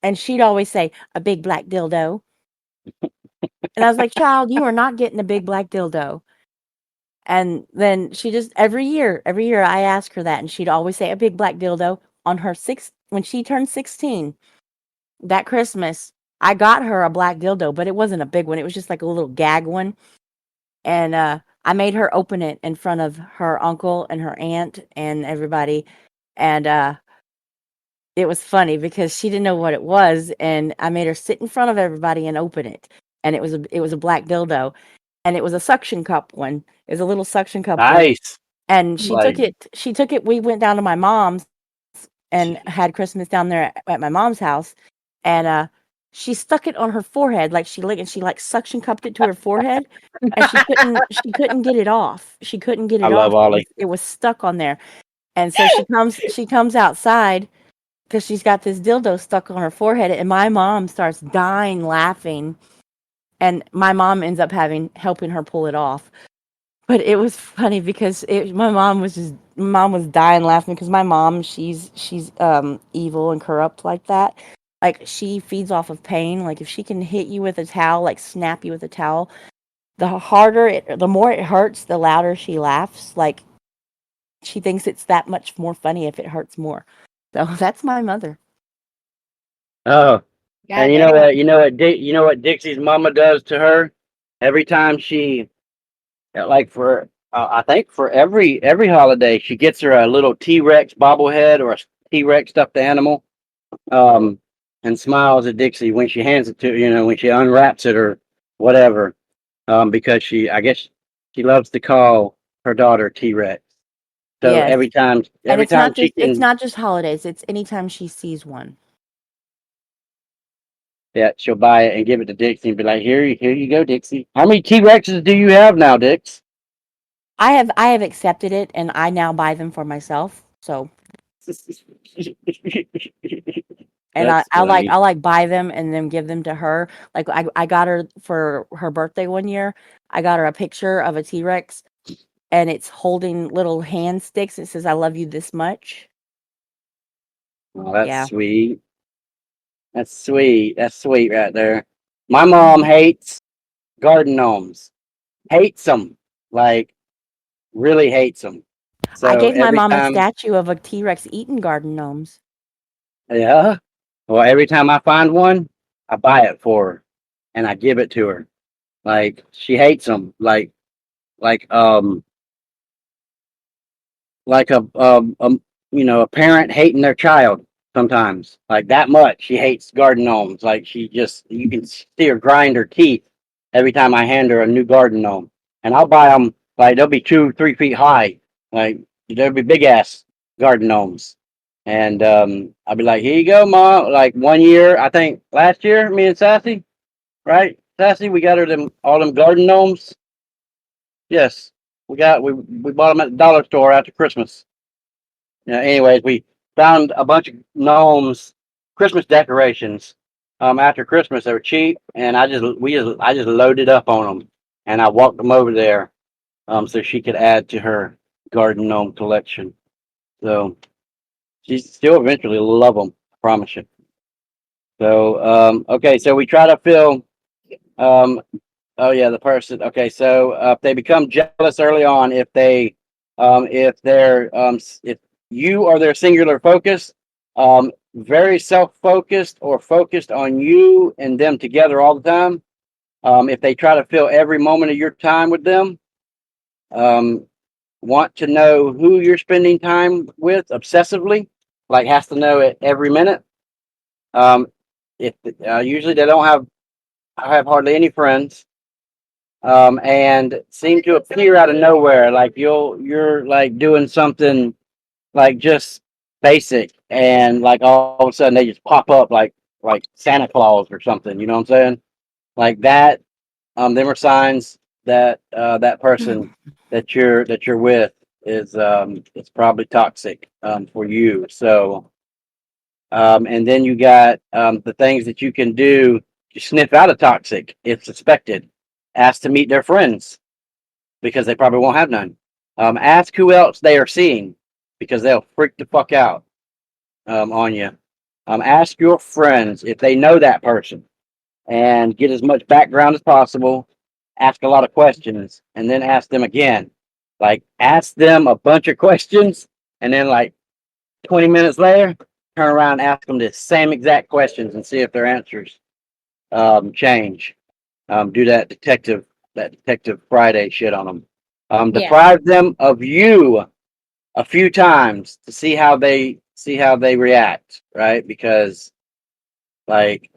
and she'd always say a big black dildo. And I was like, "Child, you are not getting a big black dildo." And then she just every year I ask her that, and she'd always say a big black dildo on her when she turned 16. That Christmas, I got her a black dildo, but it wasn't a big one. It was just like a little gag one. And I made her open it in front of her uncle and her aunt and everybody. And it was funny because she didn't know what it was, and I made her sit in front of everybody and open it. And it was a black dildo, and it was a suction cup one. It was a little suction cup one. Nice. And Like, she took it, we went down to my mom's and had Christmas down there at my mom's house, and she stuck it on her forehead, like she like suction cupped it to her forehead, and she couldn't get it off. She couldn't get I it love off. Ollie. It was stuck on there. And so she comes outside because she's got this dildo stuck on her forehead, and my mom starts dying laughing, and my mom ends up helping her pull it off. But it was funny because my mom was dying laughing because my mom, she's evil and corrupt like that. Like, she feeds off of pain. Like, if she can hit you with a towel, like snap you with a towel, the more it hurts, the louder she laughs. Like, she thinks it's that much more funny if it hurts more. So that's my mother. Oh, and God damn. you know what Dixie's mama does to her every time she like for I think for every holiday she gets her a little T-Rex bobblehead or a T-Rex stuffed animal, um, and smiles at Dixie when she hands it to when she unwraps it or whatever, because I guess she loves to call her daughter T-Rex. So Yes. And every time she it's can, not just holidays, it's anytime she sees one. yeah, she'll buy it and give it to Dixie and be like, here you go, Dixie. How many T-Rexes do you have now, Dix? I have accepted it, and I now buy them for myself. So, and That's I funny. like buy them and then give them to her. Like, I got her for her birthday one year. I got her a picture of a T-Rex, and it's holding little hand sticks. It says, "I love you this much." Oh, that's Yeah. sweet. That's sweet. That's sweet right there. My mom Mhm. hates garden gnomes. Hates them. Like, really hates them. I So gave my every mom a time, statue of a T-Rex eating garden gnomes. yeah. Well, every time I find one, I buy it for her and I give it to her. Like she hates them. Like like a parent hating their child sometimes. Like that much. She hates garden gnomes. Like she just you can see her grind her teeth every time I hand her a new garden gnome. And I'll buy them like they'll be 2, 3 feet high. Like they'll be big ass garden gnomes. And I'll be like, here you go, Ma. Like one year, I think last year, me and Sassy, right? Sassy, we got her them all them garden gnomes. Yes, we bought them at the dollar store after Christmas. Anyways, we found a bunch of gnomes, Christmas decorations. After Christmas, they were cheap, and I just loaded up on them, and I walked them over there, so she could add to her garden gnome collection. So she still eventually love them, I promise you. So okay, so we try to fill. Um, oh yeah, the person. Okay, so if they become jealous early on, if you are their singular focus, very self-focused or focused on you and them together all the time. If they try to fill every moment of your time with them, um, want to know who you're spending time with obsessively, like has to know it every minute. Um, if Usually they don't have hardly any friends, and seem to appear out of nowhere. Like you're like doing something like just basic, and like all of a sudden they just pop up like Santa Claus or something. You know what I'm saying? Like that. Them are signs that that person that you're with is it's probably toxic for you. So and then you got the things that you can do to sniff out a toxic if suspected. Ask to meet their friends because they probably won't have none. Ask who else they are seeing because they'll freak the fuck out on you. Ask your friends if they know that person and get as much background as possible. Ask a lot of questions and then ask them again. Like, ask them a bunch of questions and then, like, 20 minutes later, turn around and ask them the same exact questions and see if their answers change. Do that detective Friday shit on them. Yeah. Deprive them of you a few times to see how they react, right? Because like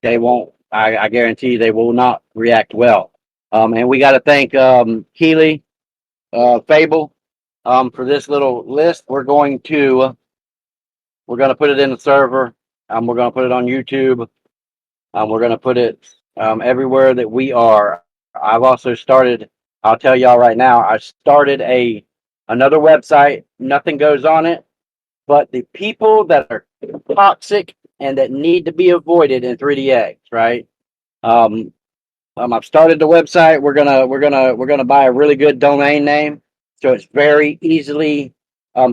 they won't. I guarantee they will not react well. And we got to thank Keely Fable for this little list. We're going to put it in the server. We're going to put it on YouTube. We're going to put it everywhere that we are. I've also started. I'll tell y'all right now. I started another website. Nothing goes on it, but the people that are toxic and that need to be avoided in 3DX. Right. Um, I've started the website. We're gonna buy a really good domain name, so it's very easily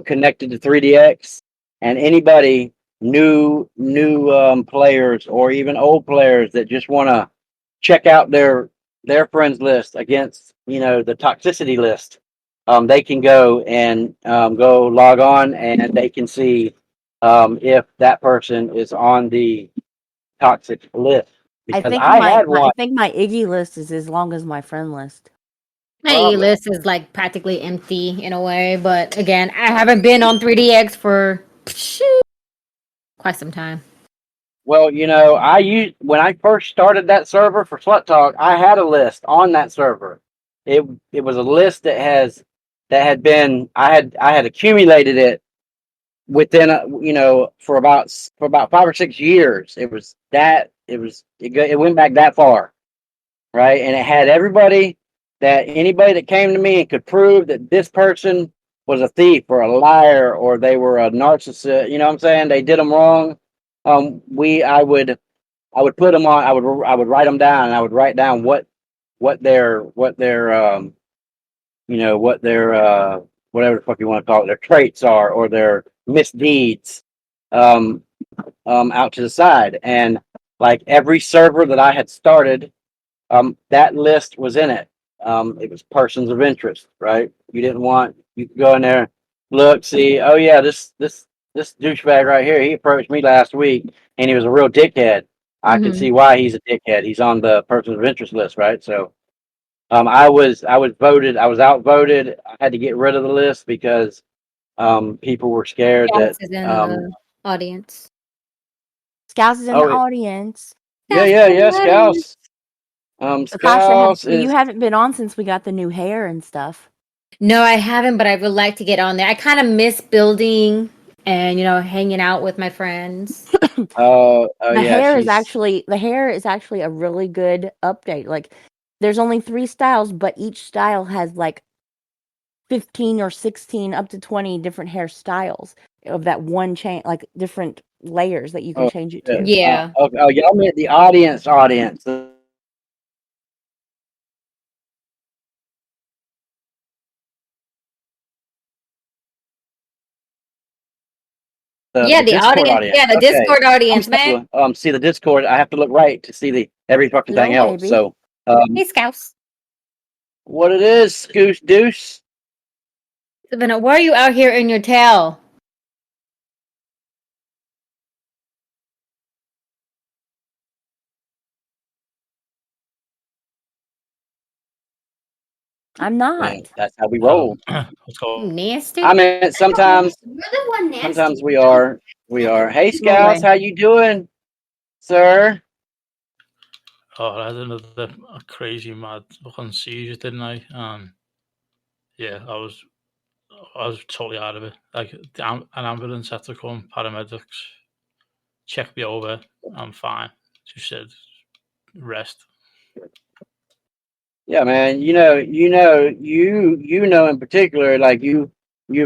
connected to 3DX. And anybody new players or even old players that just want to check out their friends list against the toxicity list, they can go and go log on and they can see if that person is on the toxic list I because think I my, had my I one. think my Iggy list is as long as my friend list. My Probably. list is like practically empty in a way, but again, I haven't been on 3DX for quite some time. Well, I used when I first started that server for Slut Talk, I had a list on that server. It was a list that had been I had accumulated it within for about 5 or 6 years. It went back that far, right? And it had anybody that came to me and could prove that this person was a thief or a liar or they were a narcissist. You know what I'm saying? They did them wrong. We I would put them on. I would write them down, and I would write down what their whatever the fuck you want to call it, their traits are or their misdeeds, um, out to the side. And like every server that I had started, that list was in it. It was persons of interest, right? You could go in there, look, see. Oh yeah, this this douchebag right here, he approached me last week, and he was a real dickhead. I can Mhm. see why he's a dickhead. He's on the persons of interest list, right? So, I was voted. I was outvoted. I had to get rid of the list because people were scared that Alex is in the audience. Scouse is in the oh audience. yeah, Scouse. Akasha, Scouse you is haven't been on since we got the new hair and stuff. No, I haven't, but I would like to get on there. I kind of miss building and hanging out with my friends. oh The yeah, hair is she's actually a really good update. Like, there's only 3 styles, but each style has like 15 or 16 up to 20 different hairstyles of that one chain, like different layers that you can oh change it shit. to. Yeah. Y'all meant the audience. Yeah, The the Discord audience. audience. Yeah, the Okay. Discord audience, man. See the Discord. I have to look right to see the every fucking Hello, thing else. baby. So, Hey, Scouse. what it is, Scoosh Deuce? Savannah, why are you out here in your tail? I'm Man, not. that's how we roll. What's going Nasty. I mean, sometimes You're the one nasty. sometimes we are. We are. Hey, Go away. Scouts, how you doing, sir? Oh, I had another crazy mad fucking seizure, didn't I? Yeah, I was totally out of it. Like, an ambulance had to come, paramedics checked me over. I'm fine. Just said rest. Yeah, man. You know in particular, like you've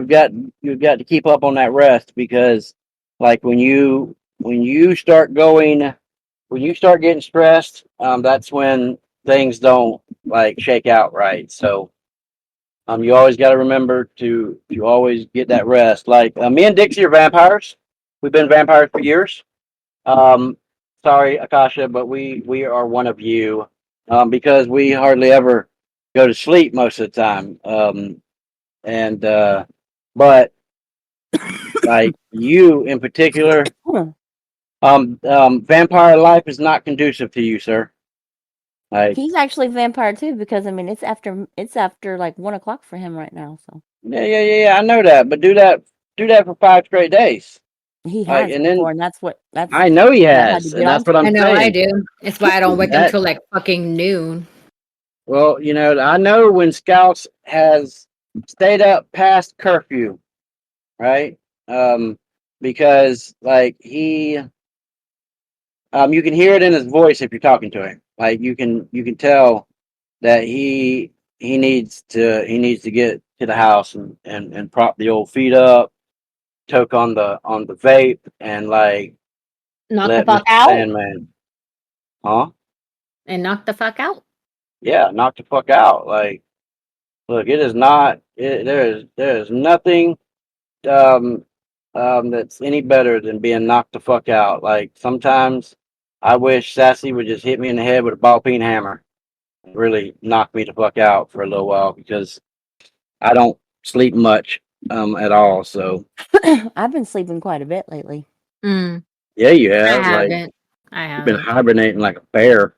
got to keep up on that rest because, like when you start going when you start getting stressed, that's when things don't like shake out right. So, you always got to remember to always get that rest. Like me and Dixie are vampires. We've been vampires for years. Um, sorry, Akasha, but we are one of you because we hardly ever go to sleep most of the time. And but like you in particular, vampire life is not conducive to you, sir. Like He's actually a vampire too, because I mean it's after like 1 o'clock for him right now. So yeah, I know that, but do that for 5 straight days. he Like has and then before, and that's I know he what I had to has, and get that's onto. what I'm I know I saying. do. It's why I don't wake That until like fucking noon. well, I know when Scouts has stayed up past curfew, right? Because like you can hear it in his voice if you're talking to him. Like you can tell that he needs to get to the house and prop the old feet up, toke on the vape, and like Knock the let fuck Mr. out. Sandman, huh? And knock the fuck out. Yeah, knock the fuck out. Like, look, it is not. There is nothing um that's any better than being knocked the fuck out. Like sometimes I wish Sassy would just hit me in the head with a ball peen hammer and really knock me the fuck out for a little while because I don't sleep much at all. So I've been sleeping quite a bit lately. Mm, yeah, you I have like haven't. I you've been haven't. hibernating like a bear.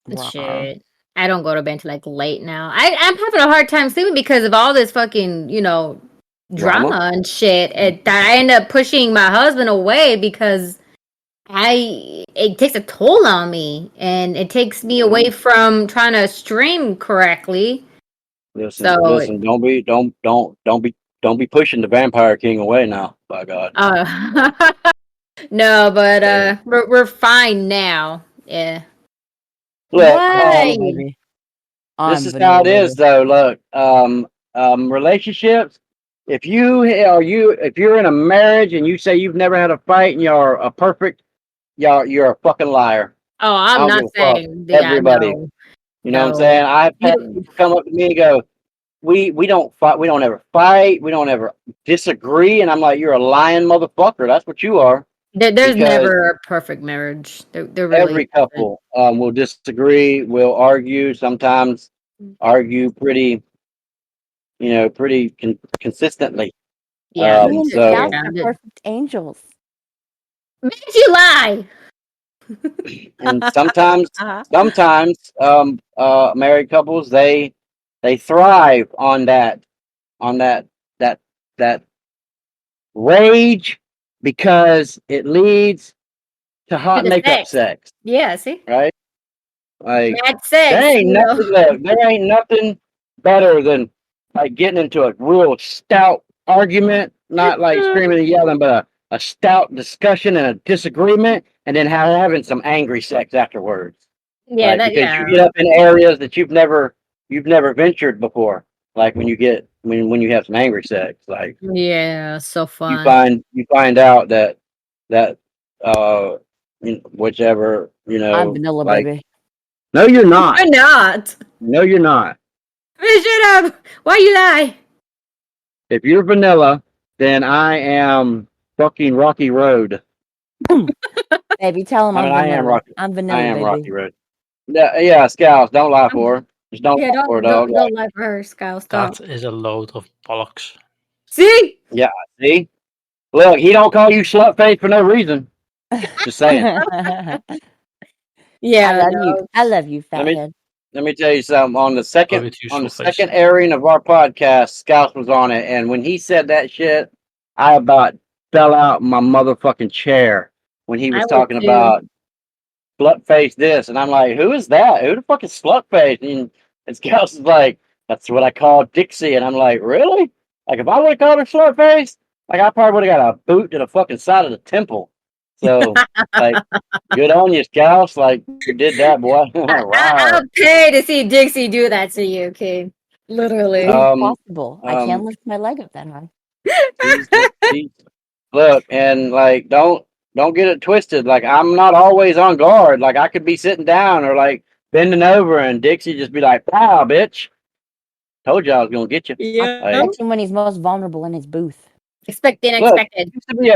Rawr. Shit. I don't go to bed till like late now. I'm having a hard time sleeping because of all this fucking, Drama. drama and shit. That I end up pushing my husband away because it takes a toll on me and it takes me away from trying to stream correctly. So, Listen. Don't be pushing the Vampire King away now. By God. no, but Yeah. we're fine now. Yeah. Look, I'm vanilla, Why? baby. this I'm is how vanilla, it is, baby. though. Look, relationships. If you're in a marriage and you say you've never had a fight and you're a perfect, you're a fucking liar. Oh, I I'm don't not give a fuck. saying yeah, Everybody, no. you know what I'm No. saying? I've You had don't, people come up to me and go, we don't fight. We don't ever fight. We don't ever disagree. And I'm like, you're a lying motherfucker. That's what you are. there's Because never a perfect marriage. There really every couple will disagree, will argue, sometimes isn't. argue pretty, pretty consistently. Yeah. Me and So Scout Yeah. are perfect angels. Made you lie. and sometimes married couples they thrive on that that rage because it leads to To hot the makeup sex. sex, Yeah, see? right? Like Mad sex, you know. there ain't nothing better than like getting into a real stout argument, not like screaming and yelling, but a stout discussion and a disagreement, and then having some angry sex afterwards. Yeah, Like that because you yeah. get up in areas that you've never ventured before. Like when you have some angry sex, like Yeah, so fun. you find out that uh whichever I'm vanilla, like baby. no you're not. You're not. No, you're not. Shut up. Why you lie? If you're vanilla, then I am fucking Rocky Road. Baby, tell him I mean, I'm I am vanilla. Rocky. I'm I vanilla, am baby. Rocky Road. Yeah, Scouts, don't lie for her. Just don't Yeah, lie for her, don't dog. don't don't lie for her, Scouse. Don't. That is a load of bollocks. See? Yeah, see? Look, he don't call you slut face for no reason. Just saying. I Yeah, love you. no. I love you, Let me fathead. let me tell you something. Love you too, On the Slutface. second airing of our podcast, Scouts was on it, and when he said that shit, I about fell out my motherfucking chair when he I was would talking too. about Slutface this, and I'm like, who is that? Who the fuck is Slutface? And Scouts is like, that's what I call Dixie, and I'm like, really? Like if I would have called her Slutface, like I probably would have got a boot to the fucking side of the temple. So like, good on you, Scouts. Like you did that, boy. I'll Rawr. pay to see Dixie do that to you, okay? It Literally. is Um, possible. I can um, lift my leg up that high. she's look and like don't get it twisted. Like I'm not always on guard. Like I could be sitting down or like bending over, and Dixie just be like, "Pow, bitch! Told you I was gonna get you." I Yeah. Like catch him when he's most vulnerable in his booth. Expect the look, unexpected. used to be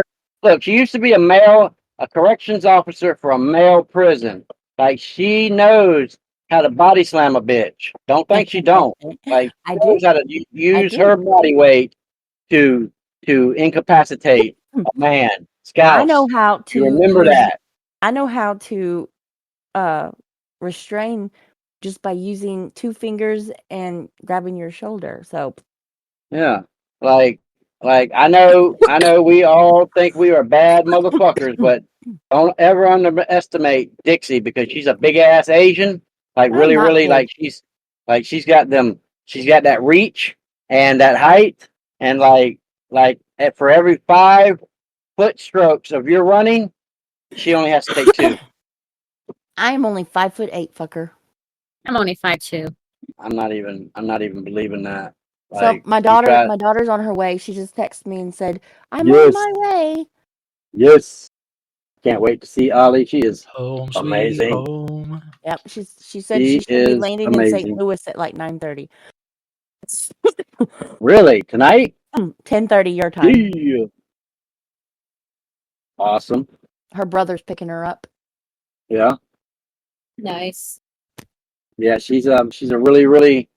she used to be a corrections officer for a male prison. Like she knows how to body slam a bitch. Don't think she don't. Like I she do. knows how to I use do. her body weight to incapacitate a man. I know Scouts, how you to remember use. that? I know how to uh restrain just by using two fingers and grabbing your shoulder. So Yeah. Like I know we all think we are bad motherfuckers, but don't ever underestimate Dixie because she's a big ass Asian. Like I'm really, not really big. she's got she's got that reach and that height and for every 5 foot strokes of your running, she only has to take 2. I am only 5'8", fucker. I'm only 5'2". I'm not even believing that. So Like you try my daughter's on her way. She just texted me and said, "I'm on yes, my way." yes. Can't wait to see Ollie. She is Home sweet amazing. home. Yep, she said She she should be is landing in St. amazing. Louis at like 9:30. Really? Tonight? 10:30 your time. Yeah. Awesome. Her brother's picking her up. Yeah. Nice. Yeah, she's a really, really,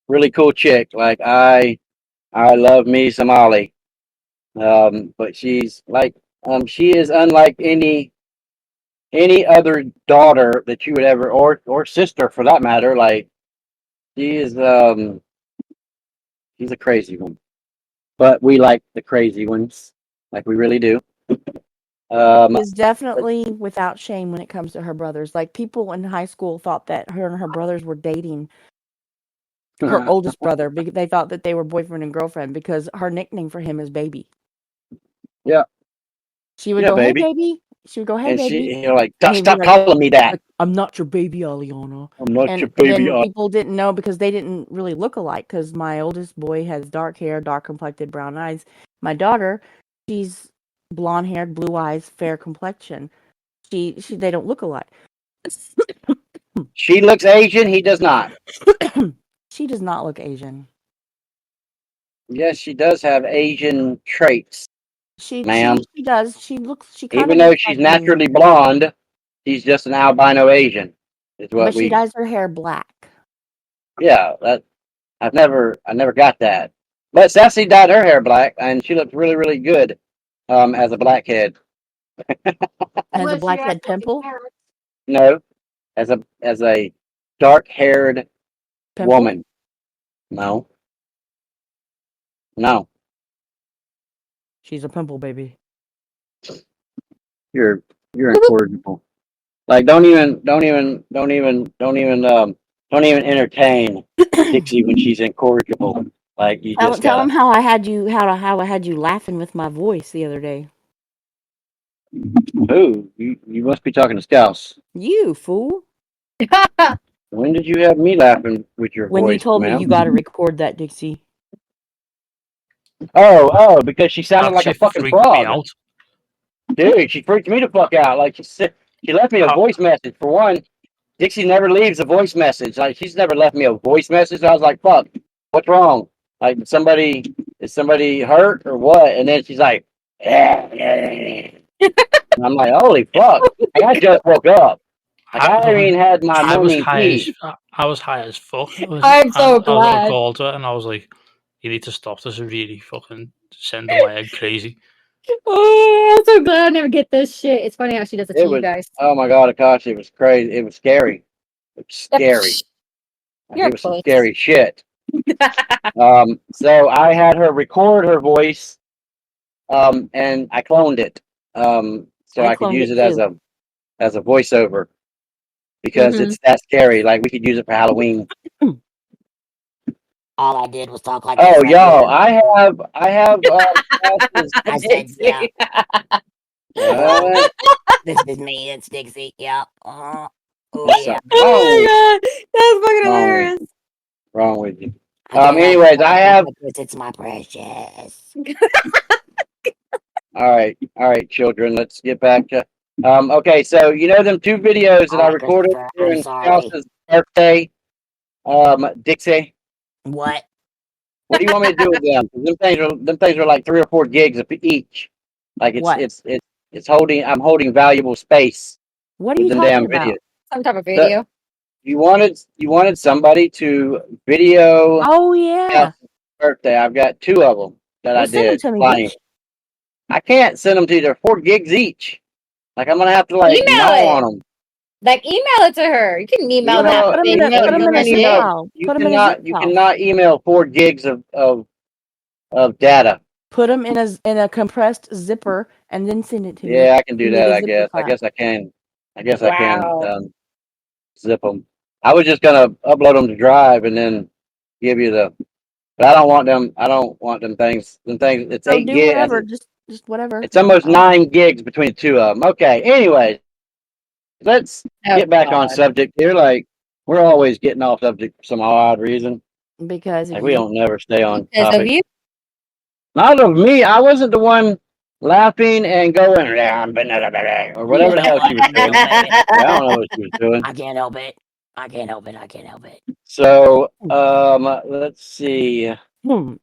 really cool chick. Like I love me some Ollie. But she's like she is unlike any other daughter that you would ever or sister for that matter. Like she is she's a crazy one. But we like the crazy ones. Like we really do. Um Is definitely without shame when it comes to her brothers. Like people in high school thought that her and her brothers were dating her oldest brother because they thought that they were boyfriend and girlfriend because her nickname for him is baby. yeah, She would yeah, go, "Hey baby. baby." She would go, "Hey And baby." you're like, And he'd be Stop like, calling me that. "I'm not your baby, Aliana." I'm not your And baby. then people didn't know because they didn't really look alike because my oldest boy has dark hair, dark complected, brown eyes. My daughter, she's blonde haired, blue eyes, fair complexion. She they don't look alike. She looks Asian. He does not. She does not look Asian. Yes, she does have Asian traits, ma'am. She does. She kind Even of though looks she's like me, naturally blonde, she's just an albino Asian. Is what but she we. dyes her hair black. Yeah, that I never got that. But Sassy dyed her hair black, and she looked really, really good as a blackhead. Has a blackhead pimple? No, as a dark-haired Pimple? woman. No, no, She's a pimple baby. you're incorrigible. Like, don't even entertain Dixie when she's incorrigible. Like, you Tell, just tell gotta. him how I had you how I had you laughing with my voice the other day. Who? You must be talking to Scouse. You fool! When did you have me laughing with your When you voice, told me ma'am? you got to record that, Dixie. Oh, because she sounded That like a shit fucking freaked me frog. out. Dude, she freaked me the fuck out. Like, she left me a How, voice message. For one, Dixie never leaves a voice message. Like, she's never left me a voice message. I was like, fuck, what's wrong? Like, is somebody hurt or what? And then she's like, and I'm like, holy fuck. Like, I just woke up. Like, I haven't even had my I was morning high tea. I was high as fuck. I'm so I was on a glad. call to her, and I was like, "You need to stop this. Is really fucking sending my head crazy." Oh, I'm so glad I never get this shit. It's funny how she does it to It you was, guys. oh my God, Akasha, it was crazy. It was scary. It was scary. Like, You're it was some close. scary shit. So I had her record her voice, and I cloned it, so I I could cloned use it it as too. a voiceover because Mhm. it's that scary. Like, we could use it for Halloween. All I did was talk like Oh, this right y'all, here. I have Spouse's- I said, yeah. what? This is me. It's Dixie. Yeah. Oh, What's yeah. wrong, Oh my god, that's fucking wrong with hilarious. wrong with you? I can't help Anyways, but I talk have. like this. It's my precious. All right, children. Let's get back to. Okay, so you know them two videos that All I right, recorded Christopher. I'm during sorry. Spouse's birthday. Dixie, What? what do you want me to do with them? 'Cause them things are like 3 or 4 gigs each. Like, What? it's holding. I'm holding valuable space What are with you them talking damn videos. about? Some type of The, video. you wanted somebody to video Oh yeah. Spouse's birthday. I've got 2 of them that Well, I send them did to me, flying. bitch. I can't send them to you. They're 4 gigs each. Like, I'm gonna have to like Email gnaw it. on them. Like email it to her. You can email Put that Email. them big in a No, put name. them you in a can't zip email. Shit. file. You Put them in a zip cannot. You file. cannot email 4 gigs of data. Put them in a compressed zipper and then send it to me. Yeah, I can do You need that. a I zipper guess. I file. guess I can. I guess I can Wow. zip them. I was just gonna upload them to Drive and then give you the. But I don't want them. I don't want them things. Them things. It's So eight do gig. whatever. Just whatever. It's almost 9 gigs between the 2 of them. Okay. Anyways, let's Oh get back on god. subject here. Like, we're always getting off subject for some odd reason. Because of Like, we you. don't never stay on Because of topic. you. Not of me. I wasn't the one laughing and going or whatever the hell she was I can't doing. help it. Yeah, I don't know what she was doing. I can't help it. I can't help it. I can't help it. So, let's see. Hmm.